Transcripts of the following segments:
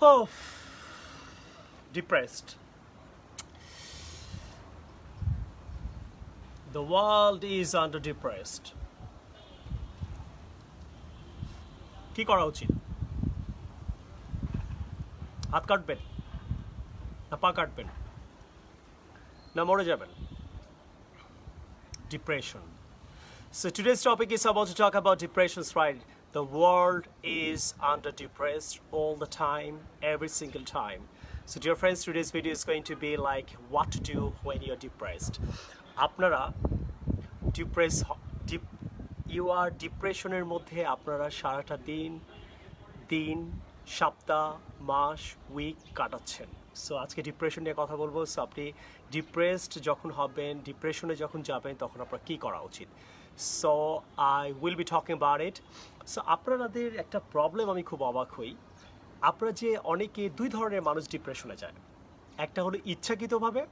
Oh, depressed. The world is under depressed. কি করা উচিত? হাত কাটবেন না পা কাটবেন না মরে যাবেন? Depression. So today's topic is about to talk about depressions, right? The world is under depressed all the time, every single time. So dear friends, today's video is going to be like what to do when you're depressed. আপনারা you are ডিপ্রেশনের মধ্যে আপনারা সারাটা দিন সপ্তাহ মাস week কাটাচ্ছেন। So আজকে depression নিয়ে কথা বলবো। সো আপনি ডিপ্রেসড যখন হবেন, ডিপ্রেশনে যখন যাবেন, তখন আপনার কী করা উচিত? So I will be talking about it. So আপনাদের একটা প্রবলেম আমি খুব অবাক হই, আপনারা যে অনেকে দুই ধরনের মানুষ ডিপ্রেশনে যায়। একটা হলো ইচ্ছাকৃতভাবে,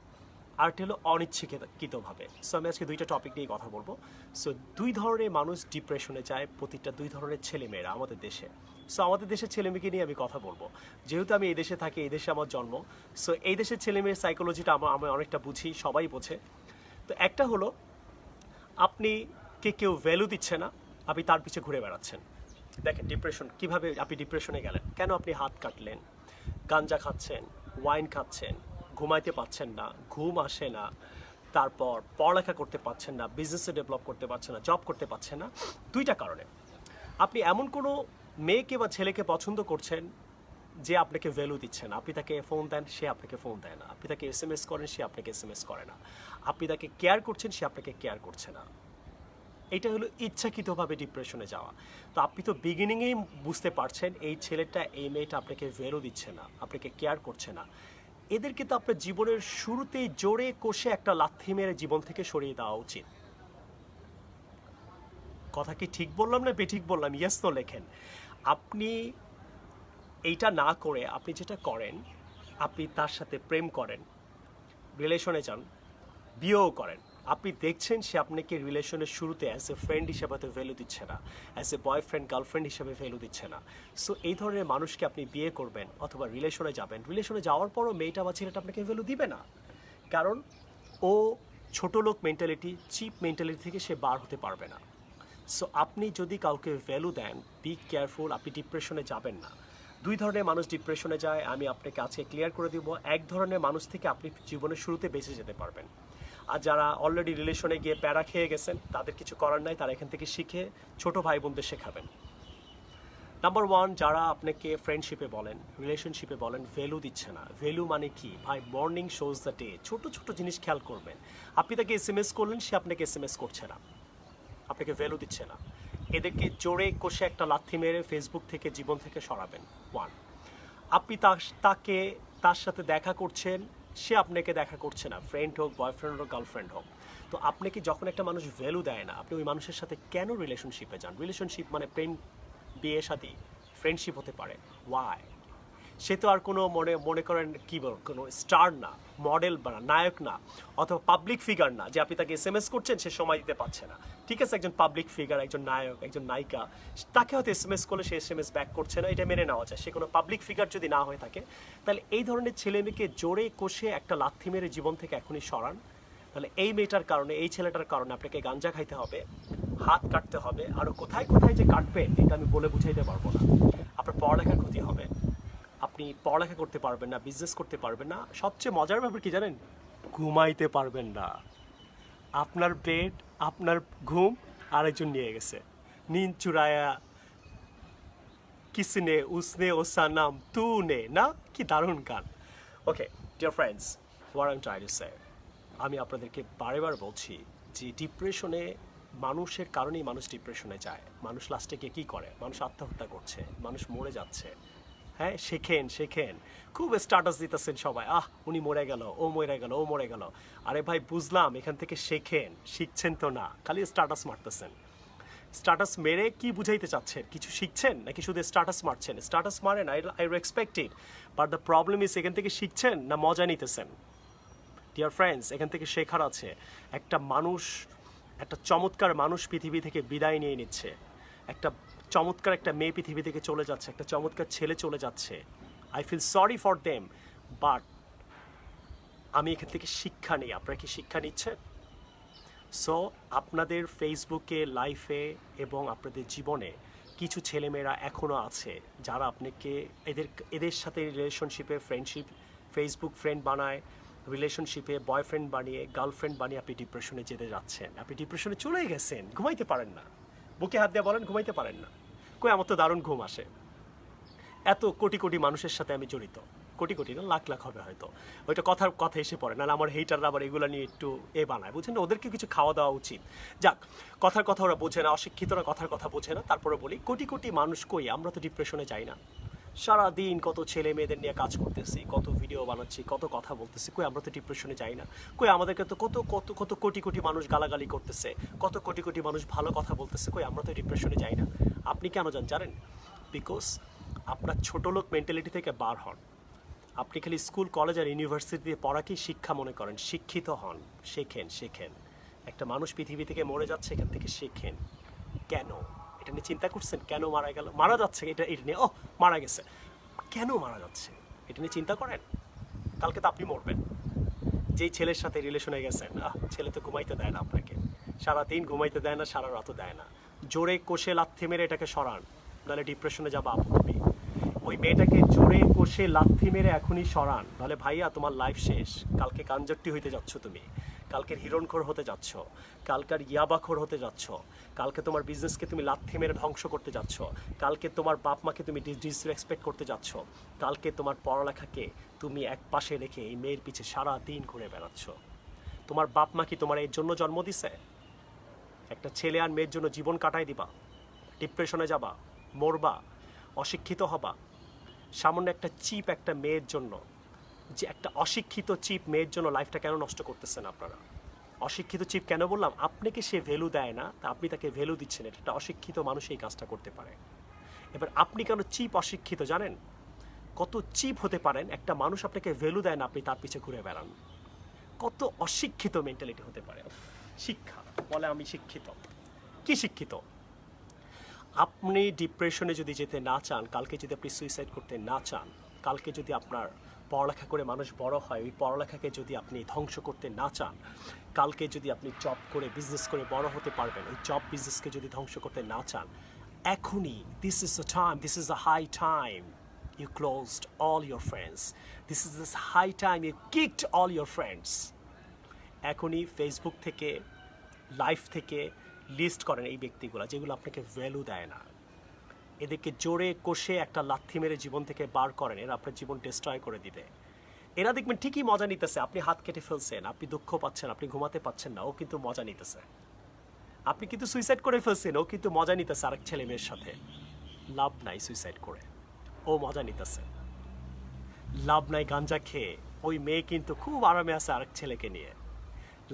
আরেকটা হলো অনিচ্ছাকৃতভাবে। সো আমি আজকে দুইটা টপিক নিয়ে কথা বলবো। সো দুই ধরনের মানুষ ডিপ্রেশনে যায়, প্রতিটা দুই ধরনের ছেলেমেয়েরা আমাদের দেশে। সো আমাদের দেশের ছেলেমেয়েকে নিয়ে আমি কথা বলবো, যেহেতু আমি এই দেশে থাকি, এই দেশে আমার জন্ম। সো এই দেশের ছেলেমেয়ের সাইকোলজিটা আমি অনেকটা বুঝি, সবাই বোঝে। তো একটা হলো আপনি কেউ ভ্যালু দিচ্ছে না, আপনি তার পিছে ঘুরে বেড়াচ্ছেন। দেখেন ডিপ্রেশন কীভাবে, আপনি ডিপ্রেশনে গেলেন কেন? আপনি হাত কাটলেন, গাঞ্জা খাচ্ছেন, ওয়াইন খাচ্ছেন, ঘুমাইতে পাচ্ছেন না, ঘুম আসে না, তারপর পড়ালেখা করতে পারছেন না, বিজনেসে ডেভেলপ করতে পারছেন না, জব করতে পারছেন না। দুইটা কারণে। আপনি এমন কোনো মেয়েকে বা ছেলেকে পছন্দ করছেন যে আপনাকে ভ্যালু দিচ্ছে না। আপনি তাকে ফোন দেন, সে আপনাকে ফোন দেয় না। আপনি তাকে SMS করেন, সে আপনাকে SMS করে না। আপনি তাকে কেয়ার করছেন, সে আপনাকে কেয়ার করছে না। এটা হলো ইচ্ছাকৃতভাবে ডিপ্রেশনে যাওয়া। তো আপনি তো বিগিনিংয়েই বুঝতে পারছেন এই ছেলেটা, এই মেয়েটা আপনাকে ভ্যালু দিচ্ছে না, আপনাকে কেয়ার করছে না। এদেরকে তো আপনার জীবনের শুরুতেই জোরে কষে একটা লাথি মেরে জীবন থেকে সরিয়ে দেওয়া উচিত। কথা কি ঠিক বললাম না বেঠিক বললাম? ইয়েস নো লেখেন। আপনি এইটা না করে আপনি যেটা করেন, আপনি তার সাথে প্রেম করেন, রিলেশনে যান, বিয়েও করেন। আপনি দেখছেন সে আপনাকে রিলেশনের শুরুতে অ্যাজ এ ফ্রেন্ড হিসেবে হয়তো ভ্যালু দিচ্ছে না, অ্যাজ এ বয়ফ্রেন্ড গার্লফ্রেন্ড হিসেবে ভ্যালু দিচ্ছে না। সো এই ধরনের মানুষকে আপনি বিয়ে করবেন অথবা রিলেশনে যাবেন। রিলেশনে যাওয়ার পরও মেয়েটা বা ছেলেটা আপনাকে ভ্যালু দিবে না, কারণ ও ছোটো লোক মেন্টালিটি, চিপ মেন্টালিটি থেকে সে বার হতে পারবে না। সো আপনি যদি কাউকে ভ্যালু দেন, বি কেয়ারফুল, আপনি ডিপ্রেশনে যাবেন না। দুই ধরনের মানুষ ডিপ্রেশনে যায়, আমি আপনাকে আজকে ক্লিয়ার করে দিব। এক ধরনের মানুষ থেকে আপনি জীবনের শুরুতে বেঁচে যেতে পারবেন। আর যারা অলরেডি রিলেশনে গিয়ে প্যারা খেয়ে গেছেন, তাদের কিছু করার নাই, তারা এখান থেকে শিখে ছোট ভাই বোনদের শেখাবেন। নাম্বার ওয়ান, যারা আপনাকে ফ্রেন্ডশিপে বলেন, রিলেশনশিপে বলেন ভ্যালু দিচ্ছে না। ভ্যালু মানে কি ভাই? Morning shows the day. ছোট ছোট জিনিস খেয়াল করবেন। আপনি তাকে SMS করলেন, সে আপনাকে SMS করছে না, আপনাকে ভ্যালু দিচ্ছে না। এদেরকে জোরে কষে একটা লাথি মেরে ফেসবুক থেকে, জীবন থেকে সরাবেন। ওয়ান, আপনি তার সাথে দেখা করছেন, সে আপনাকে দেখা করছে না, ফ্রেন্ড হোক, বয়ফ্রেন্ড হোক, গার্লফ্রেন্ড হোক। তো আপনাকে যখন একটা মানুষ ভ্যালু দেয় না, আপনি ওই মানুষের সাথে কেন রিলেশনশিপে যান? রিলেশনশিপ মানে প্রেম, বিয়ে শাদী, ফ্রেন্ডশিপ হতে পারে। ওয়াই? সে তো আর কোনো মনে করেন কী বল, কোনো স্টার না, মডেল বা নায়ক না, অথবা পাবলিক ফিগার না যে আপনি তাকে SMS করছেন, সে সময় দিতে পারছে না। ঠিক আছে, একজন পাবলিক ফিগার, একজন নায়ক, একজন নায়িকা, তাকে হয়তো SMS করলে সে SMS ব্যাক করছে না, এটা মেনে নেওয়া যায়। সে কোনো পাবলিক ফিগার যদি না হয়ে থাকে, তাহলে এই ধরনের ছেলে মেয়েকে জোরে কষে একটা লাথি মেরে জীবন থেকে এখনই সরান। তাহলে এই মেয়েটার কারণে, এই ছেলেটার কারণে আপনাকে গাঞ্জা খাইতে হবে, হাত কাটতে হবে, আরও কোথায় কোথায় যে কাটবেন এটা আমি বলে বুঝাইতে পারবো না। আপনার পড়ালেখার ক্ষতি হবে, আপনি পড়ালেখা করতে পারবেন না, বিজনেস করতে পারবেন না। সবচেয়ে মজার ব্যাপার কি জানেন? ঘুমাইতে পারবেন না। আপনার বেড, আপনার ঘুম আরেকজন নিয়ে গেছে। নীন্দ চুরায়া কিসনে উসনে ও সানাম তু নে না, কি দারুণ গান। Okay dear friends, what I am trying to say, আমি আপনাদেরকে বারেবার বলছি যে ডিপ্রেশনে মানুষের কারণেই মানুষ ডিপ্রেশনে যায়। মানুষ লাস্টে গিয়ে কী করে? মানুষ আত্মহত্যা করছে, মানুষ মরে যাচ্ছে। হ্যাঁ, শেখেন। খুব স্ট্যাটাস দিতেছেন সবাই, উনি মরে গেল, ও মরে গেল, ও মরে গেল। আরে ভাই বুঝলাম, এখান থেকে শেখেন, শিখছেন তো না, খালি স্ট্যাটাস মারতেছেন। স্ট্যাটাস মেরে কি বুঝাইতে চাচ্ছেন? কিছু শিখছেন নাকি শুধু স্ট্যাটাস মারছেন? স্ট্যাটাস মারেন, I respect it, but the problem is এখান থেকে শিখছেন না মজা নিতেছেন? ডিয়ার ফ্রেন্ডস, এখান থেকে শেখার আছে। একটা চমৎকার মানুষ পৃথিবী থেকে বিদায় নিয়ে নিচ্ছে, একটা চমৎকার একটা মেয়ে পৃথিবী থেকে চলে যাচ্ছে, একটা চমৎকার ছেলে চলে যাচ্ছে। I feel sorry for them, but আমি এখান থেকে শিক্ষা নিই। আপনারা কি শিক্ষা নিচ্ছেন? সো আপনাদের ফেসবুকে, লাইফে এবং আপনাদের জীবনে কিছু ছেলেমেয়েরা এখনও আছে যারা আপনাকে এদের সাথে রিলেশনশিপে, ফ্রেন্ডশিপ, ফেসবুক ফ্রেন্ড বানায়, রিলেশনশিপে বয়ফ্রেন্ড বানিয়ে, গার্লফ্রেন্ড বানিয়ে আপনি ডিপ্রেশনে যেতে যাচ্ছেন। আপনি ডিপ্রেশনে চলে গেছেন, ঘুমাইতে পারেন না। বুকে হাত দিয়ে বলেন ঘুমাইতে পারেন না। কই আমার তো দারুণ ঘুম আসে। এত কোটি কোটি মানুষের সাথে আমি জড়িত, কোটি কোটি না, লাখ লাখ হবে হয়তো। ওইটা কথার কথা এসে পড়ে, নাহলে আমার হেটাররা আবার এগুলো নিয়ে একটু বানায়, বুঝছেন না? ওদেরকে কিছু খাওয়া দেওয়া উচিত। যাক, কথার কথা ওরা বোঝে না, অশিক্ষিতরা কথার কথা বোঝে না। তারপরে বলি, কোটি কোটি মানুষ কই, আমরা তো ডিপ্রেশনে যাই না। সারাদিন কত ছেলে মেয়েদের নিয়ে কাজ করতেছি, কত ভিডিও বানাচ্ছি, কত কথা বলতেছি, কই আমরা তো ডিপ্রেশনে যাই না। কই আমাদেরকে তো কত কত কত কোটি কোটি মানুষ গালাগালি করতেছে, কত কোটি কোটি মানুষ ভালো কথা বলতেছে, কই আমরা তো ডিপ্রেশনে যাই না। আপনি কেন জানেন? বিকজ আপনার ছোট লোক মেন্টালিটি থেকে বার হন। আপনি খালি স্কুল, কলেজ আর ইউনিভার্সিটিতে পড়াকেই শিক্ষা মনে করেন। শিক্ষিত হন, শেখেন। শেখেন একটা মানুষ পৃথিবী থেকে মরে যাচ্ছে, এখান থেকে শেখেন। কেন এটা নিয়ে চিন্তা করছেন? কেন মারা গেল, মারা যাচ্ছে, এটা নিয়ে মারা গেছে, কেন মারা যাচ্ছে এটা নিয়ে চিন্তা করেন। কালকে তো আপনি মরবেন। যেই ছেলের সাথে রিলেশনে গেছেন, ছেলে তো ঘুমাইতে দেয় না আপনাকে, সারাদিন ঘুমাইতে দেয় না, সারা রাতও দেয় না। জোরে কষে লাথি মেরে এটাকে সরান, নাহলে ডিপ্রেশনে যাবো আপু তুমি। ওই মেয়েটাকে জোরে কষে লাথি মেরে এখনই সরান, নাহলে ভাইয়া তোমার লাইফ শেষ। কালকে কাঞ্জট্টি হইতে যাচ্ছ তুমি, কালকের হিরণখোর হতে যাচ্ছ, কালকার ইয়াবাখোর হতে যাচ্ছ, কালকে তোমার বিজনেসকে তুমি লাথি মেরে ধ্বংস করতে যাচ্ছ, কালকে তোমার বাপ মাকে তুমি ডিসরেসপেক্ট করতে যাচ্ছ, কালকে তোমার পড়ালেখাকে তুমি এক পাশে রেখে এই মেয়ের পিছে সারা দিন ঘুরে বেড়াচ্ছ। তোমার বাপ মা কি তোমার এর জন্য জন্ম দিছে? একটা ছেলে আর মেয়ের জন্য জীবন কাটাই দিবা, ডিপ্রেশনে যাবা, মরবা, অশিক্ষিত হবা, সামান্য একটা চিপ একটা মেয়ের জন্য? যে একটা অশিক্ষিত চিপ মেয়ের জন্য লাইফটা কেন নষ্ট করতেছেন আপনারা? অশিক্ষিত চিপ কেন বললাম? আপনাকে সে ভ্যালু দেয় না, তা আপনি তাকে ভ্যালু দিচ্ছেন। এটা একটা অশিক্ষিত মানুষ এই কাজটা করতে পারে। এবার আপনি কেন চিপ, অশিক্ষিত জানেন? কত চিপ হতে পারেন একটা মানুষ আপনাকে ভ্যালু দেয় না, আপনি তার পিছে ঘুরে বেড়ান। কত অশিক্ষিত মেন্টালিটি হতে পারে। শিক্ষা বলে আমি শিক্ষিত, কি শিক্ষিত? আপনি ডিপ্রেশনে যদি যেতে না চান, কালকে যদি আপনি সুইসাইড করতে না চান, কালকে যদি আপনার পড়ালেখা করে মানুষ বড় হয়, ওই পড়ালেখাকে যদি আপনি ধ্বংস করতে না চান, কালকে যদি আপনি জব করে বিজনেস করে বড় হতে পারবেন, ওই জব বিজনেসকে যদি ধ্বংস করতে না চান, এখনই this is the time, this is the high time you closed all your friends, this is the high time you kicked all your friends. এখনই ফেসবুক থেকে, লাইফ থেকে লিস্ট করেন এই ব্যক্তিগুলো যেগুলো আপনাকে ভ্যালু দেয় না। এদেরকে জোরে কষে একটা লাথি মেরে জীবন থেকে বার করেন, এরা আপনার জীবন ডিস্ট্রয় করে দিবে। এরা দেখবেন ঠিকই মজা নিতেছে, আপনি হাত কেটে ফেলছেন, আপনি দুঃখ পাচ্ছেন, আপনি ঘুমাতে পাচ্ছেন না, ও কিন্তু মজা নিতেছে। আপনি কিন্তু সুইসাইড করে ফেলছেন, ও কিন্তু মজা নিতেছে আরেক ছেলে মেয়ের সাথে। লাভ নাই সুইসাইড করে, ও মজা নিতেছে। লাভ নাই গাঞ্জা খেয়ে, ওই মেয়ে কিন্তু খুব আরামে আছে আরেক ছেলেকে নিয়ে।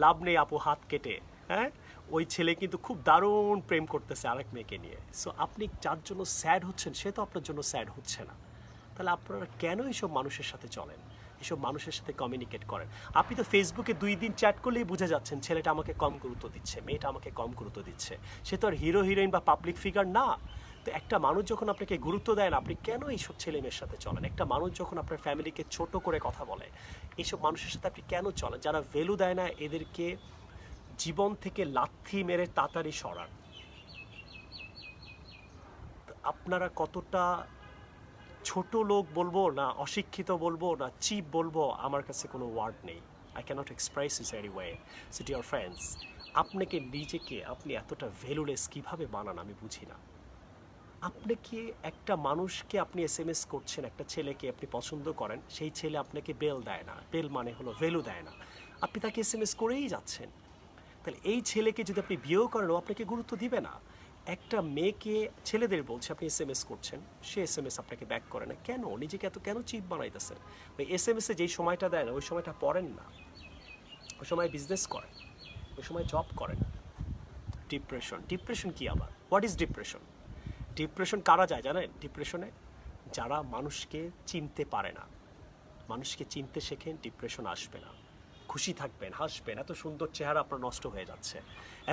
লাভ নেই আপু হাত কেটে, হ্যাঁ, ওই ছেলে কিন্তু খুব দারুণ প্রেম করতেছে আরেক মেয়েকে নিয়ে। সো আপনি যার জন্য স্যাড হচ্ছেন, সে তো আপনার জন্য স্যাড হচ্ছে না। তাহলে আপনারা কেন এইসব মানুষের সাথে চলেন, এইসব মানুষের সাথে কমিউনিকেট করেন? আপনি তো ফেসবুকে 2 দিন চ্যাট করলেই বুঝে যাচ্ছেন ছেলেটা আমাকে কম গুরুত্ব দিচ্ছে, মেয়েটা আমাকে কম গুরুত্ব দিচ্ছে। সে তো আর হিরো হিরোইন বা পাবলিক ফিগার না। তো একটা মানুষ যখন আপনাকে গুরুত্ব দেয় না, আপনি কেন এইসব ছেলে মেয়ের সাথে চলেন? একটা মানুষ যখন আপনার ফ্যামিলিকে ছোট করে কথা বলে, এইসব মানুষের সাথে আপনি কেন চলেন? যারা ভ্যালু দেয় না, এদেরকে জীবন থেকে লাথি মেরে তাড়াতাড়ি সরান। আপনারা কতটা ছোট লোক বলবো না অশিক্ষিত বলবো না চিপ বলবো, আমার কাছে কোনো ওয়ার্ড নেই। I cannot express is anyway. So dear friends, আপনাকে নিজেকে আপনি এতটা ভ্যালুলেস কীভাবে বানান আমি বুঝি না। আপনাকে একটা মানুষকে আপনি SMS করছেন, একটা ছেলেকে আপনি পছন্দ করেন, সেই ছেলে আপনাকে বেল দেয় না, বেল মানে হলো ভ্যালু দেয় না, আপনি তাকে SMS করেই যাচ্ছেন। তাহলে এই ছেলেকে যদি আপনি বিয়েও করেন, ও আপনাকে গুরুত্ব দিবে না। একটা মেয়েকে, ছেলেদের বলছে, আপনি SMS করছেন, সে SMS আপনাকে ব্যাক করে না কেন? নিজেকে এত কেন চিপ বানাইতেছেন? ওই SMS-এ যেই সময়টা দেয় না, ওই সময়টা পড়েন না, ওই সময় বিজনেস করেন, ওই সময় জব করেন। ডিপ্রেশন, ডিপ্রেশন কি আবার? What is depression? ডিপ্রেশন কারা যায় জানেন? ডিপ্রেশনে যারা মানুষকে চিনতে পারে না। মানুষকে চিনতে শেখেন, ডিপ্রেশন আসবে না। খুশি থাকবেন, হাসবেন। এত সুন্দর চেহারা আপনার নষ্ট হয়ে যাচ্ছে,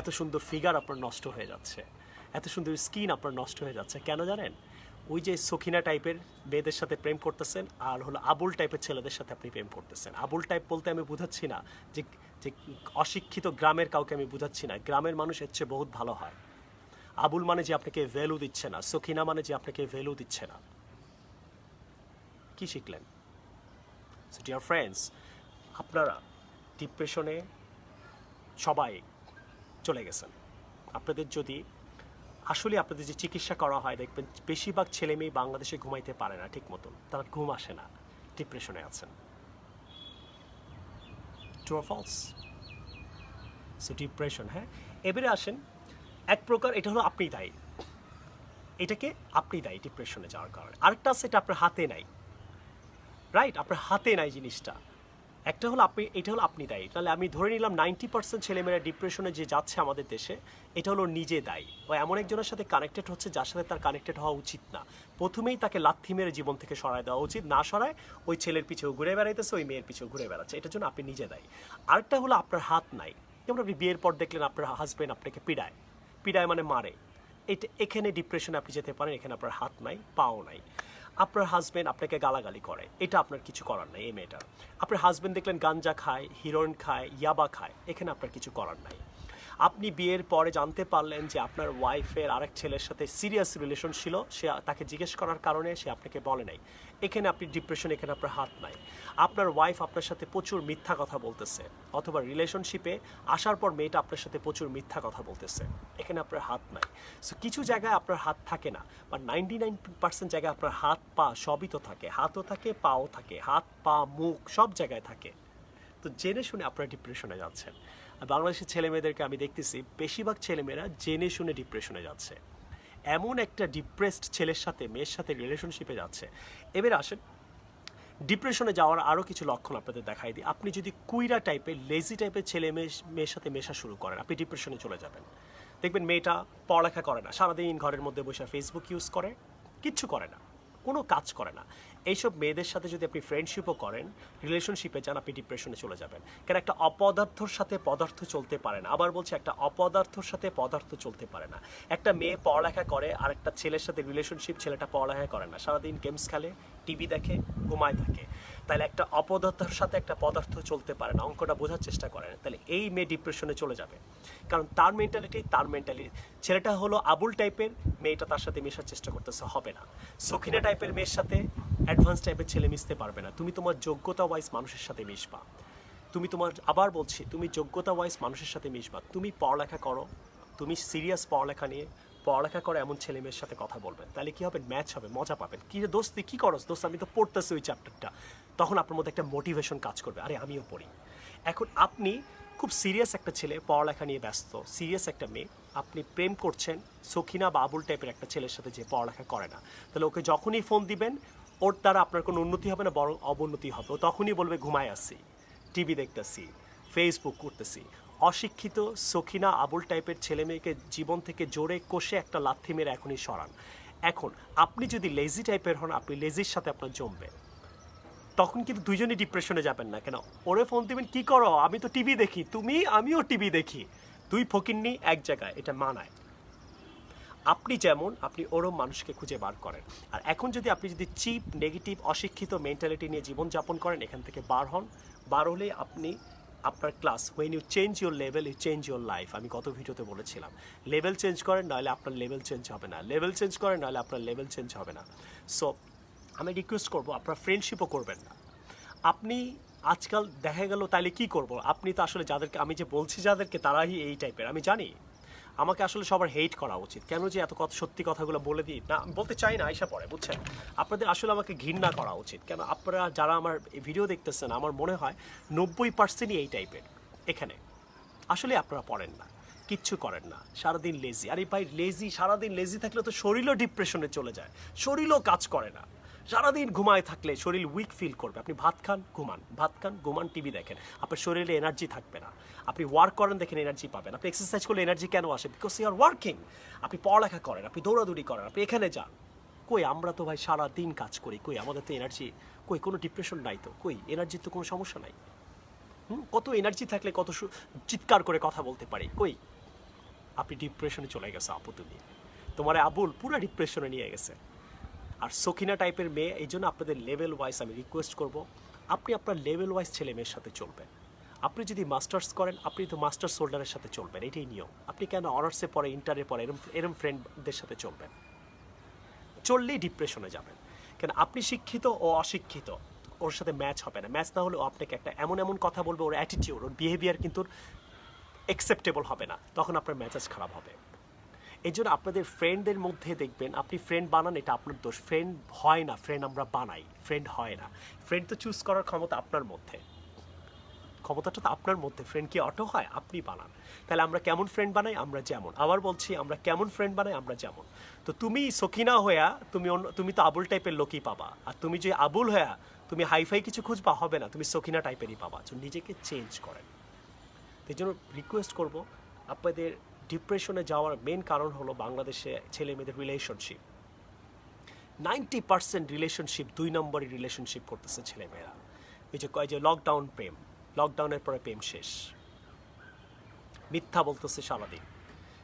এত সুন্দর ফিগার আপনার নষ্ট হয়ে যাচ্ছে, এত সুন্দর স্কিন আপনার নষ্ট হয়ে যাচ্ছে। কেন জানেন? ওই যে সখিনা টাইপের মেয়েদের সাথে প্রেম করতেছেন, আর হলো আবুল টাইপের ছেলেদের সাথে আপনি প্রেম করতেছেন। আবুল টাইপ বলতে আমি বুঝাচ্ছি না যে যে অশিক্ষিত গ্রামের কাউকে আমি বুঝাচ্ছি না, গ্রামের মানুষ এর চেয়ে বহুত ভালো হয়। আবুল মানে যে আপনাকে ভ্যালু দিচ্ছে না, সখিনা মানে যে আপনাকে ভ্যালু দিচ্ছে না। কি শিখলেন? সো ডিয়ার ফ্রেন্ডস, আপনারা ডিপ্রেশনে সবাই চলে গেছেন। আপনাদের যদি আসলে আপনাদের যে চিকিৎসা করা হয়, দেখবেন বেশিরভাগ ছেলে মেয়ে বাংলাদেশে ঘুমাইতে পারে না ঠিক মতন, তারা ঘুম আসে না, ডিপ্রেশনে আছেন। True or false? So depression, হ্যাঁ। এবারে আসেন, এক প্রকার এটা হলো আপনি দায়ী, এটাকে আপনি দায়ী ডিপ্রেশনে যাওয়ার কারণে। আরেকটা আছে এটা আপনার হাতে নাই, রাইট? আপনার হাতে নাই জিনিসটা। একটা হলো আপনি, এটা হলো আপনি দায়ী। তাহলে আমি ধরে নিলাম 90% ছেলেমেয়েরা ডিপ্রেশনে যে যাচ্ছে আমাদের দেশে, এটা হলো নিজে দায়ী। ও এমন একজনের সাথে কানেক্টেড হচ্ছে যার সাথে তার কানেক্টেড হওয়া উচিত না। প্রথমেই তাকে লাথি মেরে জীবন থেকে সরায় দেওয়া উচিত, না সরায় ওই ছেলের পিছেও ঘুরে বেড়াইতেছে, ওই মেয়ের পিছেও ঘুরে বেড়াচ্ছে, এটার জন্য আপনি নিজে দায়ী। আরেকটা হলো আপনার হাত নাই। যেমন আপনি বিয়ের পর দেখলেন আপনার হাজবেন্ড আপনাকে পিড়ায়, পিড়ায় মানে মারে, এটা এখানে ডিপ্রেশনে আপনি যেতে পারেন। এখানে আপনার হাত নাই, পাও নাই। আপনার হাজবেন্ড আপনাকে গালাগালি করে, এটা আপনার কিছু করার নাই এই মেয়েটার। আপনার হাজবেন্ড দেখলেন গাঞ্জা খায়, হিরোইন খায়, ইয়াবা খায়, এখানে আপনার কিছু করার নাই। আপনি বিয়ের পরে জানতে পারলেন যে আপনার ওয়াইফের আরেক ছেলের সাথে সিরিয়াস রিলেশন ছিল, সে তাকে জিজ্ঞেস করার কারণে সে আপনাকে বলে নাই, এখানে আপনি ডিপ্রেশন, এখানে আপনার হাত নাই। আপনার ওয়াইফ আপনার সাথে প্রচুর মিথ্যা কথা বলতেছে, অথবা রিলেশনশিপে আসার পর মেয়েটা আপনার সাথে প্রচুর মিথ্যা কথা বলতেছে, এখানে আপনার হাত নাই। সো কিছু জায়গায় আপনার হাত থাকে না, বা 99% জায়গায় আপনার হাত পা সবই তো থাকে, হাতও থাকে, পাও থাকে, হাত পা মুখ সব জায়গায় থাকে। তো জেনে শুনে আপনারা ডিপ্রেশনে যাচ্ছেন। আর বাংলাদেশের ছেলে মেয়েদেরকে আমি দেখতেছি বেশিরভাগ ছেলেমেয়েরা জেনে শুনে ডিপ্রেশনে যাচ্ছে। এমন একটা ডিপ্রেসড ছেলের সাথে মেয়ের সাথে রিলেশনশিপে যাচ্ছে। এবার আসেন, ডিপ্রেশনে যাওয়ার আরও কিছু লক্ষণ আপনাদের দেখাই দিই। আপনি যদি কুইরা টাইপের, লেজি টাইপের ছেলে মেয়ের সাথে মেশা শুরু করেন, আপনি ডিপ্রেশনে চলে যাবেন। দেখবেন মেয়েটা পড়ালেখা করে না, সারাদিন ঘরের মধ্যে বসে ফেসবুক ইউজ করে, কিচ্ছু করে না, কোনো কাজ করে না। এইসব মেয়েদের সাথে যদি আপনি ফ্রেন্ডশিপও করেন, রিলেশনশিপে যান, আপনি ডিপ্রেশনে চলে যাবেন। কারণ একটা অপদার্থর সাথে পদার্থ চলতে পারে না। আবার বলছি, একটা অপদার্থর সাথে পদার্থ চলতে পারে না। একটা মেয়ে পড়ালেখা করে আর একটা ছেলের সাথে রিলেশনশিপ, ছেলেটা পড়ালেখা করে না, সারাদিন গেমস খেলে, টিভি দেখে, ঘুমায় থাকে। তাহলে একটা অপদার্থের সাথে একটা পদার্থ চলতে পারে না, অঙ্কটা বোঝার চেষ্টা করেন। তাহলে এই মেয়ে ডিপ্রেশনে চলে যাবে, কারণ তার মেন্টালিটি, ছেলেটা হলো আবুল টাইপের, মেয়েটা তার সাথে মেশার চেষ্টা করতেছে, হবে না। সখিনা টাইপের মেয়ের সাথে অ্যাডভান্স টাইপের ছেলে মিশতে পারবে না। তুমি তোমার যোগ্যতা ওয়াইজ মানুষের সাথে মিশবা। তুমি তোমার, আবার বলছি, তুমি যোগ্যতা ওয়াইজ মানুষের সাথে মিশবা। তুমি পড়ালেখা করো, তুমি সিরিয়াস পড়ালেখা নিয়ে পড়ালেখা করে এমন ছেলে মেয়ের সাথে কথা বলবেন, তাহলে কি হবে? ম্যাচ হবে, মজা পাবেন। কি রে দোস্ত, তুই কী করস? দোস্ত আমি তো পড়তেছি ওই চ্যাপ্টারটা। তখন আপনার মধ্যে একটা মোটিভেশন কাজ করবে, আরে আমিও পড়ি। এখন আপনি খুব সিরিয়াস একটা ছেলে, পড়ালেখা নিয়ে ব্যস্ত, সিরিয়াস একটা মেয়ে, আপনি প্রেম করছেন সখিনা বা আবুল টাইপের একটা ছেলের সাথে যে পড়ালেখা করে না, তাহলে ওকে যখনই ফোন দিবেন, ওর দ্বারা আপনার কোনো উন্নতি হবে না, বরং অবনতি হবে। ও তখনই বলবে ঘুমায় আসছি, টিভি দেখতেছি, ফেসবুক করতেছি। অশিক্ষিত সখিনা আবুল টাইপের ছেলে মেয়েকে জীবন থেকে জোরে কষে একটা লাথি মেরে এখনই সরান। এখন আপনি যদি লেজি টাইপের হন, আপনি লেজির সাথে আপনার জমবে, তখন কিন্তু দুইজনই ডিপ্রেশনে যাবেন না। কেন? ওরে ফোন দিবেন, কি করো? আমি তো টিভি দেখি, তুমি, আমিও টিভি দেখি, দুই ফকিন্নি এক জায়গায়, এটা মানায়? আপনি যেমন, আপনি ওরম মানুষকে খুঁজে বার করেন। আর এখন যদি আপনি যদি চিপ, নেগেটিভ, অশিক্ষিত মেন্টালিটি নিয়ে জীবনযাপন করেন, এখান থেকে বার হন। বার হলে আপনি আপনার class, when you change your level you change your life. আমি গত ভিডিওতে বলেছিলাম, লেভেল চেঞ্জ করেন, নাহলে আপনার লেভেল চেঞ্জ হবে না, লেভেল চেঞ্জ করেন, নাহলে আপনার লেভেল চেঞ্জ হবে না। সো আমি রিকোয়েস্ট করবো, আপনার ফ্রেন্ডশিপও করবেন না। আপনি আজকাল দেখা গেল, তাইলে কি করব? আপনি তো আসলে যাদেরকে আমি যে বলছি, যাদেরকে, তারাই এই টাইপের, আমি জানি। আমাকে আসলে সবার হেট করা উচিত, কেন যে এত কথা, সত্যি কথাগুলো বলে দিই না, বলতে চাই না, আইসা পড়ে, বুঝছেন? আপনাদের আসলে আমাকে ঘৃণা করা উচিত, কেন আপনারা যারা আমার ভিডিও দেখতেছেন, আমার মনে হয় 90%ই এই টাইপের। এখানে আসলে আপনারা পড়েন না, কিচ্ছু করেন না, সারাদিন লেজি। আরে ভাই, লেজি, সারাদিন লেজি থাকলে তো শরীরও ডিপ্রেশনে চলে যায়, শরীরও কাজ করে না। সারাদিন ঘুমায় থাকলে শরীর উইক ফিল করবে। আপনি ভাত খান, ঘুমান, ভাত খান, ঘুমান, টিভি দেখেন, আপনার শরীরে এনার্জি থাকবে না। আপনি ওয়ার্ক করেন, দেখেন এনার্জি পাবেন। আপনি এক্সারসাইজ করলে এনার্জি কেন আসে? Because you are working. আপনি পড়ালেখা করেন, আপনি দৌড়াদৌড়ি করেন, আপনি এখানে যান। কই, আমরা তো ভাই সারা দিন কাজ করি, কই আমাদের তো এনার্জি, কই কোনো ডিপ্রেশন নাই তো, কই এনার্জির তো কোনো সমস্যা নাই। কত এনার্জি থাকলে কত চিৎকার করে কথা বলতে পারি, কই? আপনি ডিপ্রেশনে চলে গেছে আপু, তুমি, তোমার আবুল পুরো ডিপ্রেশনে নিয়ে গেছে। আর সকিনা টাইপের মেয়ে, এই জন্য আপনাদের লেভেল ওয়াইজ আমি রিকোয়েস্ট করব, আপনি আপনার লেভেল ওয়াইজ ছেলে মেয়ের সাথে চলবেন। আপনি যদি মাস্টার্স করেন, আপনি তো মাস্টার্স হোল্ডারের সাথে চলবেন, এটাই নিয়ম। আপনি কেন অনার্সে পরে, ইন্টারে পরে এরম ফ্রেন্ডদের সাথে চলবেন? চললেই ডিপ্রেশনে যাবেন। কেন আপনি শিক্ষিত ও অশিক্ষিত, ওর সাথে ম্যাচ হবে না। ম্যাচ না হলে ও আপনাকে একটা এমন কথা বলবে, ওর অ্যাটিটিউড, ওর বিহেভিয়ার কিন্তু অ্যাকসেপ্টেবল হবে না, তখন আপনার মেজাজ খারাপ হবে। এই জন্য আপনাদের ফ্রেন্ডদের মধ্যে দেখবেন, আপনি ফ্রেন্ড বানান, এটা আপনার দোষ। ফ্রেন্ড হয় না, ফ্রেন্ড আমরা বানাই, ফ্রেন্ড হয় না। ফ্রেন্ড তো চুজ করার ক্ষমতা আপনার মধ্যে, ক্ষমতাটা তো আপনার মধ্যে। ফ্রেন্ড কি অটো হয়? আপনি বানান। তাহলে আমরা কেমন ফ্রেন্ড বানাই? আমরা যেমন। আবার বলছি, আমরা কেমন ফ্রেন্ড বানাই? আমরা যেমন। তো তুমি সকিনা হইয়া তুমি তো আবুল টাইপের লোকই পাবা। আর তুমি যে আবুল হইয়া তুমি হাইফাই কিছু খুঁজবা, হবে না, তুমি সকিনা টাইপেরই পাবা। তো নিজেকে চেঞ্জ করেন। এই জন্য রিকোয়েস্ট করব, আপনাদের ডিপ্রেশনে যাওয়ার মেন কারণ হলো বাংলাদেশে ছেলে মেয়েদের রিলেশনশিপ। 90% রিলেশনশিপ 2 নম্বরের রিলেশনশিপ করতেছে ছেলেমেয়েরা। এই যে কয় যে লকডাউন প্রেম, লকডাউনের পরে প্রেম শেষ, মিথ্যা বলতেছে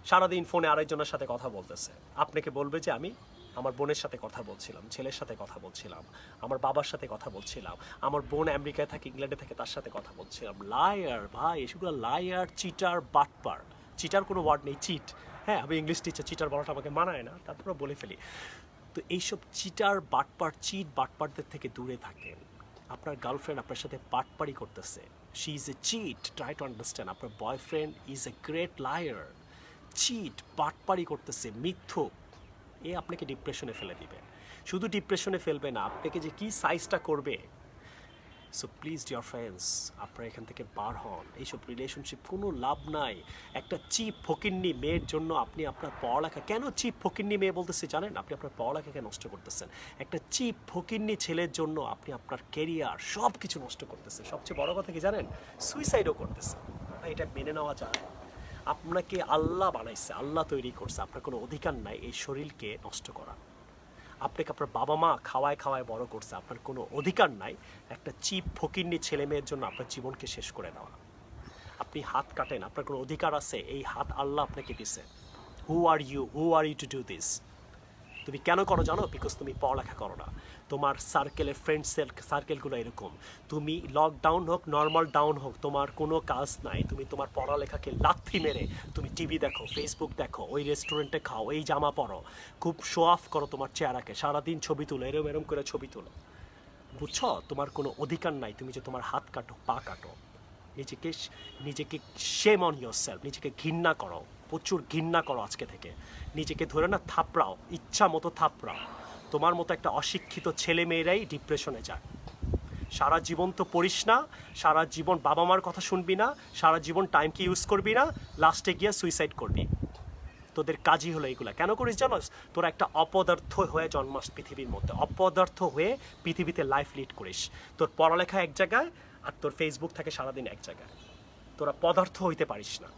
সারাদিন ফোনে আরেকজনের সাথে কথা বলতেছে। আপনাকে বলবে যে আমি আমার বোনের সাথে কথা বলছিলাম, ছেলের সাথে কথা বলছিলাম, আমার বাবার সাথে কথা বলছিলাম, আমার বোন আমেরিকায় থাকে, ইংল্যান্ডে থাকে, তার সাথে কথা বলছিলাম। লায়ার ভাই, এসবগুলো লায়ার, চিটার, বাটপার। চিটার কোনো ওয়ার্ড নেই, চিট। হ্যাঁ, আমি ইংলিশ টিচার, চিটার বলাটা আমাকে মানায় না, তারপরে বলে ফেলি। তো এইসব চিটার, বাটপার, চিট বাটপারদের থেকে দূরে থাকেন। আপনার গার্লফ্রেন্ড আপনার সাথে বাটপারি করতেছে, she is a cheat, try to understand. আপনার boyfriend is a great liar, cheat, বাটপারি করতেছে, মিথ্যুক। এ আপনাকে ডিপ্রেশনে ফেলে দিবে। শুধু ডিপ্রেশনে ফেলবে না, আপনাকে যে কি সাইজটা করবে। সো প্লিজ ডিয়ার ফ্রেন্ডস, আপনারা এখান থেকে বার হন। এইসব রিলেশনশিপ কোনো লাভ নাই। একটা চিপ ফকিন্নি মেয়ের জন্য আপনি আপনার পড়ালেখা, কেন চিপ ফকিন্নি মেয়ে বলতেছে জানেন? আপনি আপনার পড়ালেখাকে নষ্ট করতেছেন। একটা চিপ ফকিন্নি ছেলের জন্য আপনি আপনার কেরিয়ার সব কিছু নষ্ট করতেছেন। সবচেয়ে বড় কথা কি জানেন? সুইসাইডও করতেছেন। এটা মেনে নেওয়া যায়? আপনাকে আল্লাহ বানাইছে, আল্লাহ তৈরি করছে, আপনার কোনো অধিকার নাই এই শরীরকে নষ্ট করা। আপনাকে আপনার বাবা মা খাওয়ায় বড় করছে, আপনার কোনো অধিকার নাই একটা চিপ ফকিন্নি ছেলে মেয়ের জন্য আপনার জীবনকে শেষ করে দেওয়া। আপনি হাত কাটেন, আপনার কোনো অধিকার আছে? এই হাত আল্লাহ আপনাকে দিছে। Who are you to do this? তুমি কেন করো জানো? বিকজ তুমি পড়ালেখা করো না। তোমার সার্কেলের ফ্রেন্ড সার্কেলগুলো এরকম। তুমি লকডাউন হোক, নর্মাল ডাউন হোক, তোমার কোনো কাজ নাই। তুমি তোমার পড়ালেখাকে লাথি মেরে তুমি টিভি দেখো, ফেসবুক দেখো, ওই রেস্টুরেন্টে খাও, এই জামা পরো, খুব শো অফ করো তোমার চেহারাকে, সারাদিন ছবি তুলো, এরম করে ছবি তুলো। বুঝছো? তোমার কোনো অধিকার নাই তুমি যে তোমার হাত কাটো, পা কাটো। নিজেকে শেম অন ইয়োরসেলফ, নিজেকে ঘৃণা করো, প্রচুর ঘৃণা করো আজকে থেকে। নিজেকে ধরে না থাপড়াও, ইচ্ছা মতো থাপড়াও। তোমার মতো একটা অশিক্ষিত ছেলে মেয়েরাই ডিপ্রেশনে যায়। সারা জীবন তো পড়িস না, সারা জীবন বাবা মার কথা শুনবি না, সারা জীবন টাইমকে ইউজ করবি না, লাস্টে গিয়ে সুইসাইড করবি। তোদের কাজই হলো এইগুলা। কেন করিস জানোস? তোরা একটা অপদার্থ হয়ে জন্মাস পৃথিবীর মধ্যে, অপদার্থ হয়ে পৃথিবীতে লাইফ লিড করিস। তোর পড়ালেখা এক জায়গায় আর তোর ফেসবুক থাকে সারাদিন এক জায়গায়। তোরা পদার্থ হইতে পারিস না।